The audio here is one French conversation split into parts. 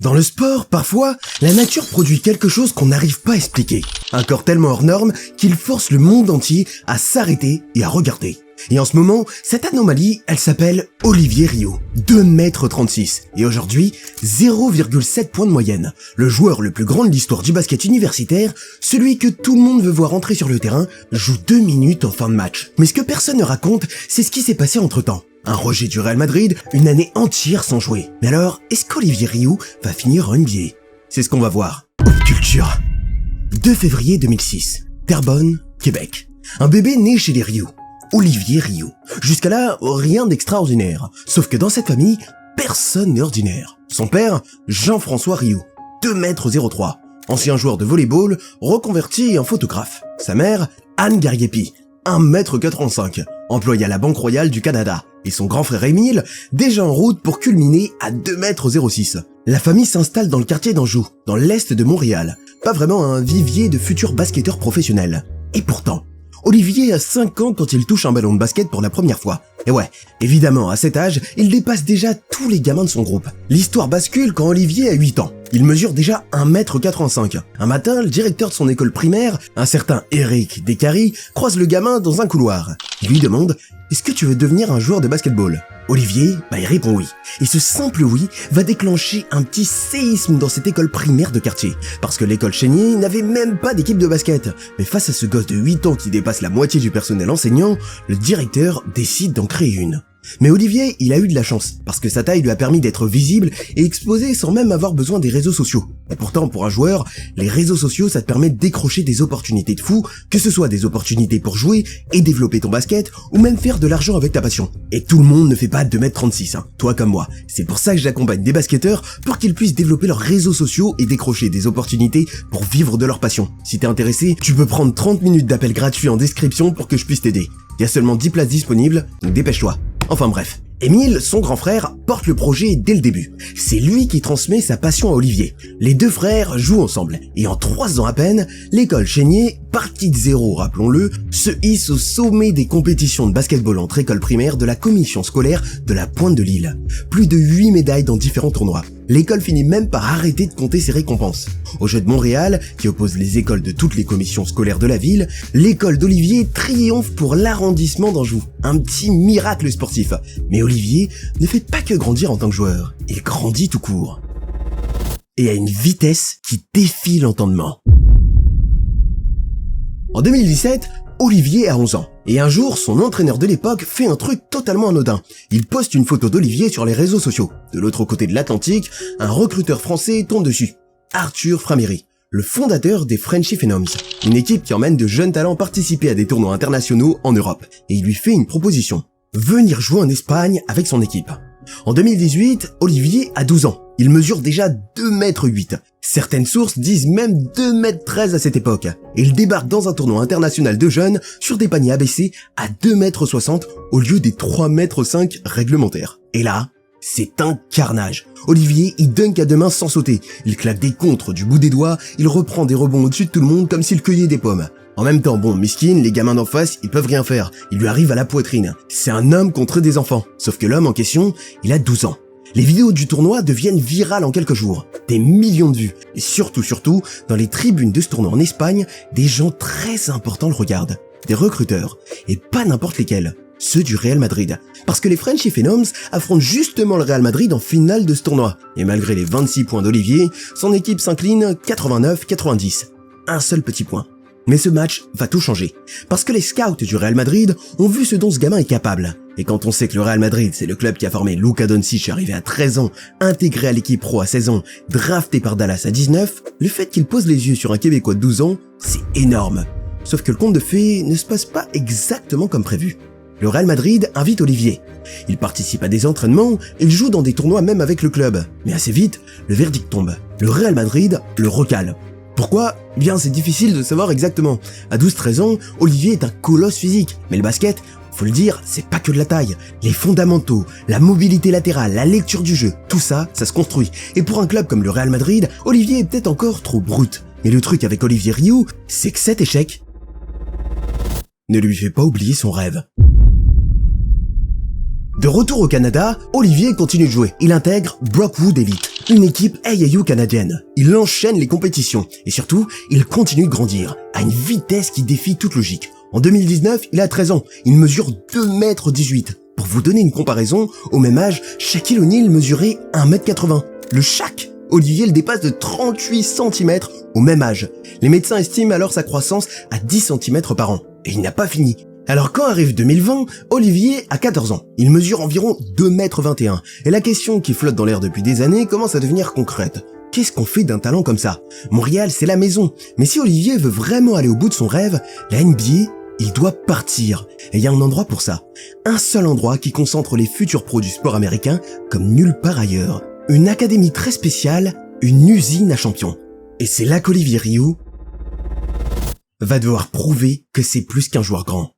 Dans le sport, parfois, la nature produit quelque chose qu'on n'arrive pas à expliquer. Un corps tellement hors norme qu'il force le monde entier à s'arrêter et à regarder. Et en ce moment, cette anomalie, elle s'appelle Olivier Rio, 2,36 m et aujourd'hui 0,7 points de moyenne. Le joueur le plus grand de l'histoire du basket universitaire, celui que tout le monde veut voir entrer sur le terrain, joue 2 minutes en fin de match. Mais ce que personne ne raconte, c'est ce qui s'est passé entre-temps. Un rejet du Real Madrid, une année entière sans jouer. Mais alors, est-ce qu'Olivier Rio va finir en NBA? C'est ce qu'on va voir. Pop culture. 2 février 2006, Terrebonne, Québec. Un bébé né chez les Rio. Olivier Rio. Jusqu'à là, rien d'extraordinaire. Sauf que dans cette famille, personne n'est ordinaire. Son père, Jean-François Rio, 2,03 m, ancien joueur de volleyball, reconverti en photographe. Sa mère, Anne Gariepi, 1,85 m, employée à la Banque Royale du Canada. Et son grand frère Émile, déjà en route pour culminer à 2,06 m. La famille s'installe dans le quartier d'Anjou, dans l'est de Montréal. Pas vraiment un vivier de futurs basketteurs professionnels. Et pourtant, Olivier a 5 ans quand il touche un ballon de basket pour la première fois. Et ouais, évidemment, à cet âge, il dépasse déjà tous les gamins de son groupe. L'histoire bascule quand Olivier a 8 ans. Il mesure déjà 1,85 m. Un matin, le directeur de son école primaire, un certain Eric Descaries, croise le gamin dans un couloir. Il lui demande « Est-ce que tu veux devenir un joueur de basketball ?» Olivier, il répond oui. Et ce simple oui va déclencher un petit séisme dans cette école primaire de quartier. Parce que l'école Chénier n'avait même pas d'équipe de basket. Mais face à ce gosse de 8 ans qui dépasse la moitié du personnel enseignant, le directeur décide d'en créer une. Mais Olivier, il a eu de la chance, parce que sa taille lui a permis d'être visible et exposé sans même avoir besoin des réseaux sociaux. Et pourtant, pour un joueur, les réseaux sociaux, ça te permet de décrocher des opportunités de fou, que ce soit des opportunités pour jouer et développer ton basket, ou même faire de l'argent avec ta passion. Et tout le monde ne fait pas 2,36 m, toi comme moi. C'est pour ça que j'accompagne des basketteurs, pour qu'ils puissent développer leurs réseaux sociaux et décrocher des opportunités pour vivre de leur passion. Si t'es intéressé, tu peux prendre 30 minutes d'appel gratuit en description pour que je puisse t'aider. Il y a seulement 10 places disponibles, donc dépêche-toi. Enfin bref, Émile, son grand frère, porte le projet dès le début. C'est lui qui transmet sa passion à Olivier. Les deux frères jouent ensemble, et en 3 ans à peine, l'école Chénier, partie de zéro rappelons-le, se hisse au sommet des compétitions de basketball entre écoles primaires de la commission scolaire de la Pointe de l'Île. Plus de 8 médailles dans différents tournois. L'école finit même par arrêter de compter ses récompenses. Au Jeux de Montréal, qui oppose les écoles de toutes les commissions scolaires de la ville, l'école d'Olivier triomphe pour l'arrondissement d'Anjou. Un petit miracle sportif. Mais Olivier ne fait pas que grandir en tant que joueur, il grandit tout court. Et à une vitesse qui défie l'entendement. En 2017, Olivier a 11 ans. Et un jour, son entraîneur de l'époque fait un truc totalement anodin. Il poste une photo d'Olivier sur les réseaux sociaux. De l'autre côté de l'Atlantique, un recruteur français tombe dessus. Arthur Framéry, le fondateur des Frenchy Phenoms, une équipe qui emmène de jeunes talents participer à des tournois internationaux en Europe. Et il lui fait une proposition. Venir jouer en Espagne avec son équipe. En 2018, Olivier a 12 ans. Il mesure déjà 2,8 m. Certaines sources disent même 2,13 m à cette époque. Et il débarque dans un tournoi international de jeunes sur des paniers abaissés à 2,60 m au lieu des 3,5 m réglementaires. Et là, c'est un carnage. Olivier, il dunk à 2 mains sans sauter. Il claque des contres du bout des doigts, il reprend des rebonds au-dessus de tout le monde comme s'il cueillait des pommes. En même temps, bon, miskin, les gamins d'en face, ils peuvent rien faire. Il lui arrive à la poitrine. C'est un homme contre des enfants. Sauf que l'homme en question, il a 12 ans. Les vidéos du tournoi deviennent virales en quelques jours. Des millions de vues. Et surtout, dans les tribunes de ce tournoi en Espagne, des gens très importants le regardent. Des recruteurs. Et pas n'importe lesquels. Ceux du Real Madrid. Parce que les Frenchy Phenoms affrontent justement le Real Madrid en finale de ce tournoi. Et malgré les 26 points d'Olivier, son équipe s'incline 89-90. Un seul petit point. Mais ce match va tout changer. Parce que les scouts du Real Madrid ont vu ce dont ce gamin est capable. Et quand on sait que le Real Madrid, c'est le club qui a formé Luka Doncic arrivé à 13 ans, intégré à l'équipe pro à 16 ans, drafté par Dallas à 19, le fait qu'il pose les yeux sur un Québécois de 12 ans, c'est énorme. Sauf que le conte de fées ne se passe pas exactement comme prévu. Le Real Madrid invite Olivier. Il participe à des entraînements, il joue dans des tournois même avec le club. Mais assez vite, le verdict tombe. Le Real Madrid le recale. Pourquoi ? Eh bien, c'est difficile de savoir exactement. À 12-13 ans, Olivier est un colosse physique. Mais le basket, faut le dire, c'est pas que de la taille. Les fondamentaux, la mobilité latérale, la lecture du jeu, tout ça, ça se construit. Et pour un club comme le Real Madrid, Olivier est peut-être encore trop brut. Mais le truc avec Olivier Rio, c'est que cet échec « » 」 « « « « « « « « « « « « « « « « « « « « « « « « « « « « « « « « « « « « « « « « « « « « « « « « « « « « « « « « « « « « De retour au Canada, Olivier continue de jouer. Il intègre Brockwood Elite, une équipe AAU canadienne. Il enchaîne les compétitions et surtout, il continue de grandir à une vitesse qui défie toute logique. En 2019, il a 13 ans. Il mesure 2,18 m. Pour vous donner une comparaison, au même âge, Shaquille O'Neal mesurait 1,80 m. Le Shaq, Olivier le dépasse de 38 cm au même âge. Les médecins estiment alors sa croissance à 10 cm par an. Et il n'a pas fini. Alors quand arrive 2020, Olivier a 14 ans. Il mesure environ 2,21 m. Et la question qui flotte dans l'air depuis des années commence à devenir concrète. Qu'est-ce qu'on fait d'un talent comme ça? Montréal, c'est la maison. Mais si Olivier veut vraiment aller au bout de son rêve, la NBA, il doit partir. Et il y a un endroit pour ça. Un seul endroit qui concentre les futurs pros du sport américain comme nulle part ailleurs. Une académie très spéciale, une usine à champions. Et c'est là qu'Olivier Rioux va devoir prouver que c'est plus qu'un joueur grand.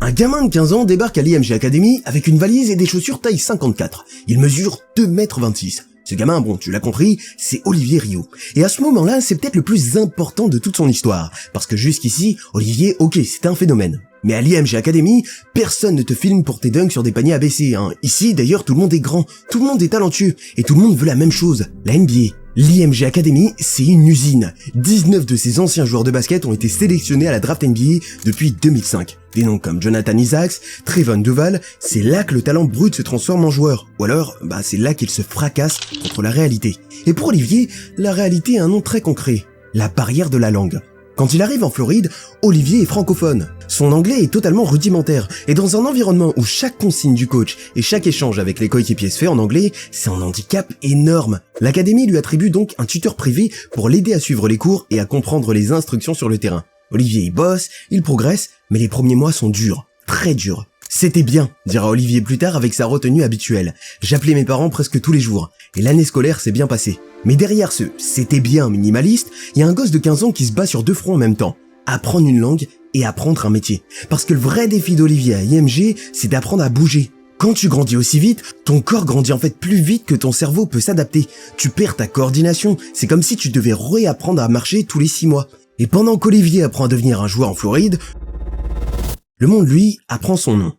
Un gamin de 15 ans débarque à l'IMG Academy avec une valise et des chaussures taille 54. Il mesure 2,26 m. Ce gamin, bon, tu l'as compris, c'est Olivier Rioux. Et à ce moment-là, c'est peut-être le plus important de toute son histoire. Parce que jusqu'ici, Olivier, ok, c'était un phénomène. Mais à l'IMG Academy, personne ne te filme pour tes dunks sur des paniers abaissés, hein. Ici, d'ailleurs, tout le monde est grand, tout le monde est talentueux, et tout le monde veut la même chose, la NBA. L'IMG Academy, c'est une usine. 19 de ses anciens joueurs de basket ont été sélectionnés à la draft NBA depuis 2005. Des noms comme Jonathan Isaacs, Trevon Duval, c'est là que le talent brut se transforme en joueur. Ou alors, c'est là qu'il se fracasse contre la réalité. Et pour Olivier, la réalité a un nom très concret, la barrière de la langue. Quand il arrive en Floride, Olivier est francophone. Son anglais est totalement rudimentaire, et dans un environnement où chaque consigne du coach et chaque échange avec les coéquipiers se fait en anglais, c'est un handicap énorme. L'académie lui attribue donc un tuteur privé pour l'aider à suivre les cours et à comprendre les instructions sur le terrain. Olivier y bosse, il progresse, mais les premiers mois sont durs, très durs. C'était bien, dira Olivier plus tard avec sa retenue habituelle. J'appelais mes parents presque tous les jours, et l'année scolaire s'est bien passée. Mais derrière ce « c'était bien » minimaliste, il y a un gosse de 15 ans qui se bat sur deux fronts en même temps. Apprendre une langue et apprendre un métier. Parce que le vrai défi d'Olivier à IMG, c'est d'apprendre à bouger. Quand tu grandis aussi vite, ton corps grandit en fait plus vite que ton cerveau peut s'adapter. Tu perds ta coordination, c'est comme si tu devais réapprendre à marcher tous les 6 mois. Et pendant qu'Olivier apprend à devenir un joueur en Floride, le monde, lui, apprend son nom.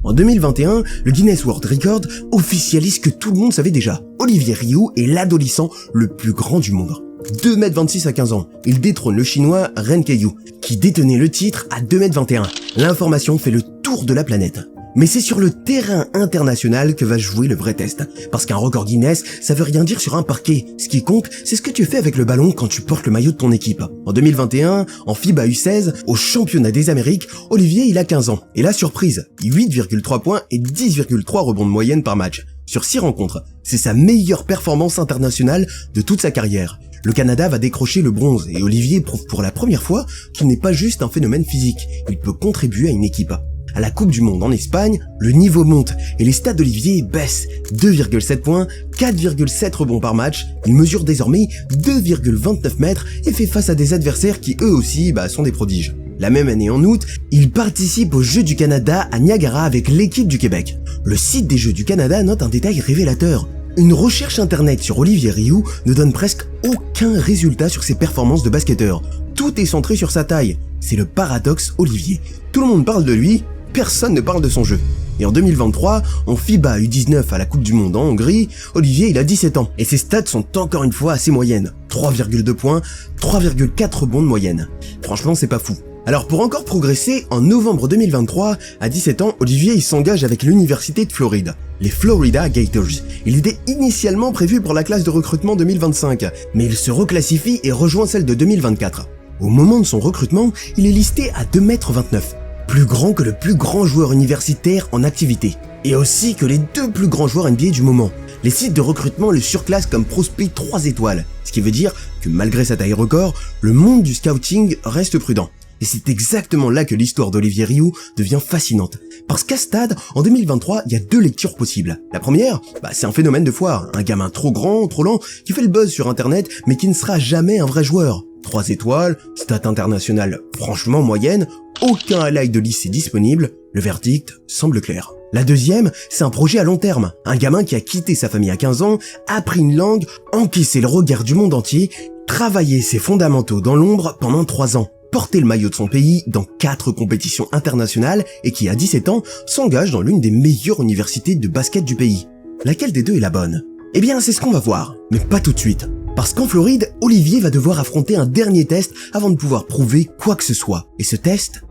En 2021, le Guinness World Record officialise ce que tout le monde savait déjà. Olivier Rioux est l'adolescent le plus grand du monde. 2,26 m à 15 ans. Il détrône le chinois Ren Keiyu, qui détenait le titre à 2,21 m. L'information fait le tour de la planète. Mais c'est sur le terrain international que va jouer le vrai test. Parce qu'un record Guinness, ça veut rien dire sur un parquet. Ce qui compte, c'est ce que tu fais avec le ballon quand tu portes le maillot de ton équipe. En 2021, en FIBA U16, au championnat des Amériques, Olivier, il a 15 ans. Et la surprise, 8,3 points et 10,3 rebonds de moyenne par match. Sur 6 rencontres, c'est sa meilleure performance internationale de toute sa carrière. Le Canada va décrocher le bronze et Olivier prouve pour la première fois qu'il n'est pas juste un phénomène physique. Il peut contribuer à une équipe. À la Coupe du Monde en Espagne, le niveau monte et les stats d'Olivier baissent. 2,7 points, 4,7 rebonds par match. Il mesure désormais 2,29 m et fait face à des adversaires qui eux aussi sont des prodiges. La même année en août, il participe aux Jeux du Canada à Niagara avec l'équipe du Québec. Le site des Jeux du Canada note un détail révélateur. Une recherche internet sur Olivier Rioux ne donne presque aucun résultat sur ses performances de basketteur. Tout est centré sur sa taille. C'est le paradoxe Olivier. Tout le monde parle de lui, personne ne parle de son jeu. Et en 2023, en FIBA U19 à la Coupe du Monde en Hongrie, Olivier il a 17 ans et ses stats sont encore une fois assez moyennes. 3,2 points, 3,4 rebonds de moyenne. Franchement, c'est pas fou. Alors pour encore progresser, en novembre 2023, à 17 ans, Olivier il s'engage avec l'université de Floride, les Florida Gators. Il était initialement prévu pour la classe de recrutement 2025, mais il se reclassifie et rejoint celle de 2024. Au moment de son recrutement, il est listé à 2,29 m, plus grand que le plus grand joueur universitaire en activité, et aussi que les 2 plus grands joueurs NBA du moment. Les sites de recrutement le surclassent comme prospect 3 étoiles, ce qui veut dire que malgré sa taille record, le monde du scouting reste prudent. Et c'est exactement là que l'histoire d'Olivier Rioux devient fascinante. Parce qu'à Stade, en 2023, il y a 2 lectures possibles. La première, c'est un phénomène de foire, un gamin trop grand, trop lent, qui fait le buzz sur internet, mais qui ne sera jamais un vrai joueur. 3 étoiles, stat internationale franchement moyenne, aucun highlight de lycée disponible, le verdict semble clair. La deuxième, c'est un projet à long terme. Un gamin qui a quitté sa famille à 15 ans, appris une langue, encaissé le regard du monde entier, travaillé ses fondamentaux dans l'ombre pendant 3 ans. porter le maillot de son pays dans 4 compétitions internationales et qui, à 17 ans, s'engage dans l'une des meilleures universités de basket du pays. Laquelle des deux est la bonne? Eh bien, c'est ce qu'on va voir, mais pas tout de suite. Parce qu'en Floride, Olivier va devoir affronter un dernier test avant de pouvoir prouver quoi que ce soit. Et ce test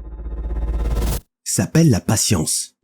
s'appelle la patience.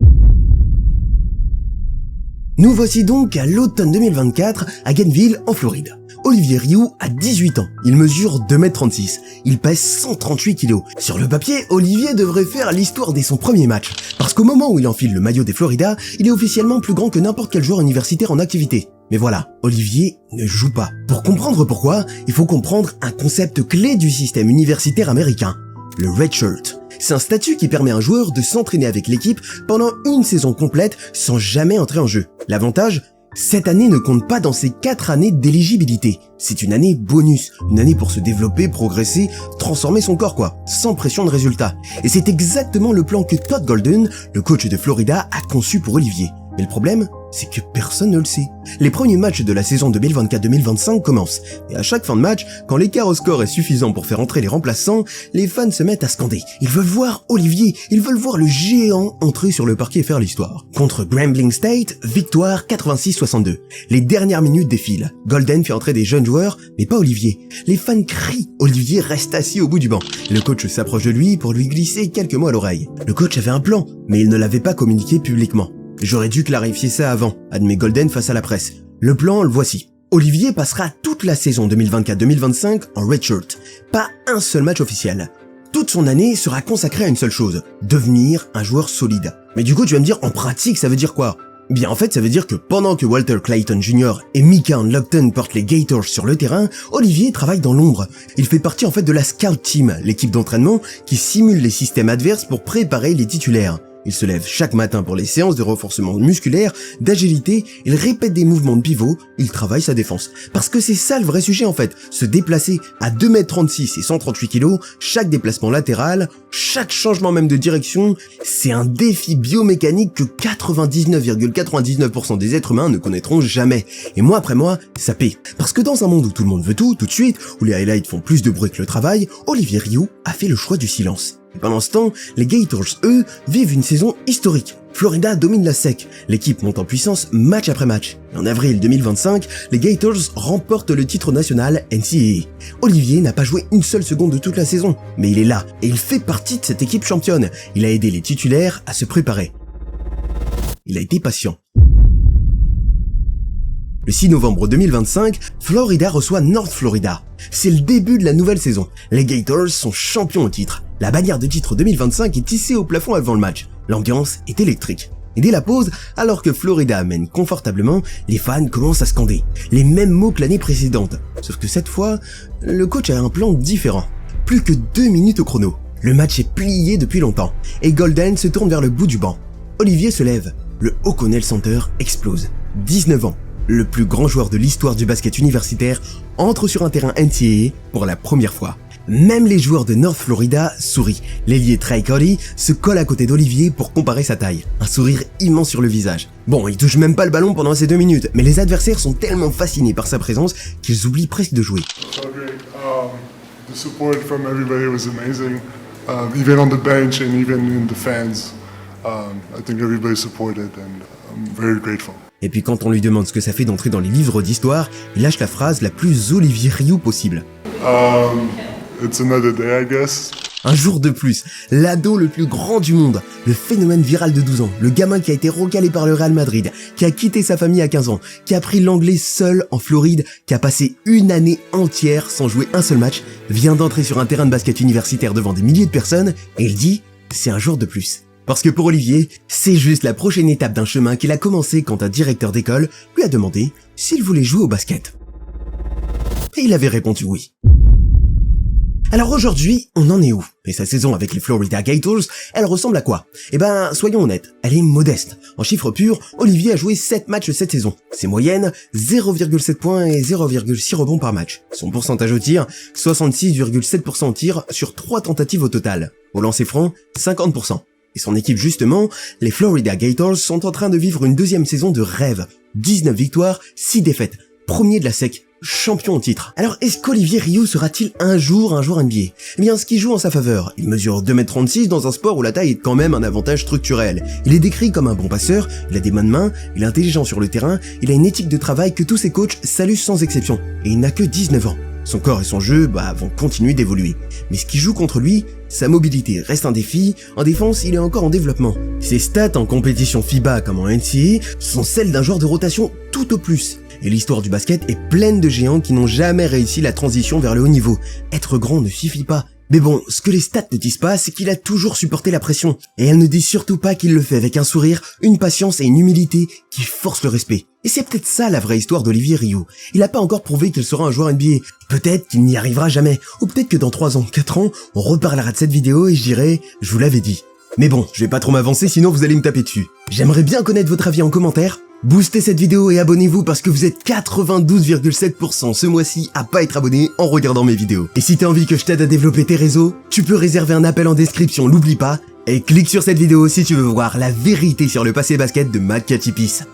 Nous voici donc à l'automne 2024 à Gainesville, en Floride. Olivier Rioux a 18 ans, il mesure 2m36, il pèse 138 kg. Sur le papier, Olivier devrait faire l'histoire dès son premier match, parce qu'au moment où il enfile le maillot des Florida, il est officiellement plus grand que n'importe quel joueur universitaire en activité. Mais voilà, Olivier ne joue pas. Pour comprendre pourquoi, il faut comprendre un concept clé du système universitaire américain, le redshirt. C'est un statut qui permet à un joueur de s'entraîner avec l'équipe pendant une saison complète sans jamais entrer en jeu. L'avantage, cette année ne compte pas dans ces 4 années d'éligibilité. C'est une année bonus, une année pour se développer, progresser, transformer son corps sans pression de résultat. Et c'est exactement le plan que Todd Golden, le coach de Florida, a conçu pour Olivier. Mais le problème, c'est que personne ne le sait. Les premiers matchs de la saison 2024-2025 commencent, et à chaque fin de match, quand l'écart au score est suffisant pour faire entrer les remplaçants, les fans se mettent à scander. Ils veulent voir Olivier, ils veulent voir le géant entrer sur le parquet et faire l'histoire. Contre Grambling State, victoire 86-62. Les dernières minutes défilent. Golden fait entrer des jeunes joueurs, mais pas Olivier. Les fans crient, Olivier reste assis au bout du banc. Le coach s'approche de lui pour lui glisser quelques mots à l'oreille. Le coach avait un plan, mais il ne l'avait pas communiqué publiquement. J'aurais dû clarifier ça avant, admet Golden face à la presse. Le plan, le voici. Olivier passera toute la saison 2024-2025 en redshirt. Pas un seul match officiel. Toute son année sera consacrée à une seule chose, devenir un joueur solide. Mais du coup, tu vas me dire, en pratique, ça veut dire quoi? Bien, en fait, ça veut dire que pendant que Walter Clayton Jr. et Mika Locton portent les Gators sur le terrain, Olivier travaille dans l'ombre. Il fait partie en fait de la Scout Team, l'équipe d'entraînement qui simule les systèmes adverses pour préparer les titulaires. Il se lève chaque matin pour les séances de renforcement musculaire, d'agilité, il répète des mouvements de pivot, il travaille sa défense. Parce que c'est ça le vrai sujet en fait, se déplacer à 2m36 et 138 kg, chaque déplacement latéral, chaque changement même de direction, c'est un défi biomécanique que 99,99% des êtres humains ne connaîtront jamais. Et mois après mois, ça paie. Parce que dans un monde où tout le monde veut tout de suite, où les highlights font plus de bruit que le travail, Olivier Rioux a fait le choix du silence. Et pendant ce temps, les Gators, eux, vivent une saison historique. Florida domine la SEC, l'équipe monte en puissance match après match. Et en avril 2025, les Gators remportent le titre national NCAA. Olivier n'a pas joué une seule seconde de toute la saison, mais il est là, et il fait partie de cette équipe championne. Il a aidé les titulaires à se préparer. Il a été patient. Le 6 novembre 2025, Florida reçoit North Florida. C'est le début de la nouvelle saison. Les Gators sont champions au titre. La bannière de titre 2025 est hissée au plafond avant le match. L'ambiance est électrique. Et dès la pause, alors que Florida mène confortablement, les fans commencent à scander. Les mêmes mots que l'année précédente. Sauf que cette fois, le coach a un plan différent. Plus que 2 minutes au chrono. Le match est plié depuis longtemps. Et Golden se tourne vers le bout du banc. Olivier se lève. Le O'Connell Center explose. 19 ans. Le plus grand joueur de l'histoire du basket universitaire entre sur un terrain NCAA pour la première fois. Même les joueurs de North Florida sourient. L'ailier Trey Cody se colle à côté d'Olivier pour comparer sa taille. Un sourire immense sur le visage. Bon, il touche même pas le ballon pendant ces 2 minutes, mais les adversaires sont tellement fascinés par sa présence qu'ils oublient presque de jouer. So great. The support from everybody was amazing. Even on the bench and even in the fans. I think everybody supported and I'm very grateful. Et puis quand on lui demande ce que ça fait d'entrer dans les livres d'histoire, il lâche la phrase la plus Olivier Rioux possible. It's another day, I guess. Un jour de plus, l'ado le plus grand du monde, le phénomène viral de 12 ans, le gamin qui a été recalé par le Real Madrid, qui a quitté sa famille à 15 ans, qui a appris l'anglais seul en Floride, qui a passé une année entière sans jouer un seul match, vient d'entrer sur un terrain de basket universitaire devant des milliers de personnes, et il dit « c'est un jour de plus ». Parce que pour Olivier, c'est juste la prochaine étape d'un chemin qu'il a commencé quand un directeur d'école lui a demandé s'il voulait jouer au basket. Et il avait répondu oui. Alors aujourd'hui, on en est où? Et sa saison avec les Florida Gators, elle ressemble à quoi? Eh ben, soyons honnêtes, elle est modeste. En chiffres purs, Olivier a joué 7 matchs cette saison. Ses moyennes, 0,7 points et 0,6 rebonds par match. Son pourcentage au tir, 66,7% au tir sur 3 tentatives au total. Au lancer franc, 50%. Et son équipe justement, les Florida Gators sont en train de vivre une deuxième saison de rêve. 19 victoires, 6 défaites. Premier de la SEC, champion en titre. Alors est-ce qu'Olivier Rioux sera-t-il un jour un joueur NBA? Eh bien ce qui joue en sa faveur, il mesure 2,36 m dans un sport où la taille est quand même un avantage structurel. Il est décrit comme un bon passeur, il a des mains de main, il est intelligent sur le terrain, il a une éthique de travail que tous ses coachs saluent sans exception. Et il n'a que 19 ans. Son corps et son jeu vont continuer d'évoluer. Mais ce qui joue contre lui, sa mobilité reste un défi, en défense il est encore en développement. Ses stats en compétition FIBA comme en NCAA sont celles d'un joueur de rotation tout au plus. Et l'histoire du basket est pleine de géants qui n'ont jamais réussi la transition vers le haut niveau. Être grand ne suffit pas. Mais bon, ce que les stats ne disent pas, c'est qu'il a toujours supporté la pression. Et elles ne disent surtout pas qu'il le fait avec un sourire, une patience et une humilité qui forcent le respect. Et c'est peut-être ça la vraie histoire d'Olivier Rioux. Il n'a pas encore prouvé qu'il sera un joueur NBA. Peut-être qu'il n'y arrivera jamais. Ou peut-être que dans 3 ans, 4 ans, on reparlera de cette vidéo et je dirai « je vous l'avais dit ». Mais bon, je vais pas trop m'avancer sinon vous allez me taper dessus. J'aimerais bien connaître votre avis en commentaire. Boostez cette vidéo et abonnez-vous parce que vous êtes 92,7% ce mois-ci à pas être abonné en regardant mes vidéos. Et si t'as envie que je t'aide à développer tes réseaux, tu peux réserver un appel en description, n'oublie pas. Et clique sur cette vidéo si tu veux voir la vérité sur le passé basket de Matt Katipis.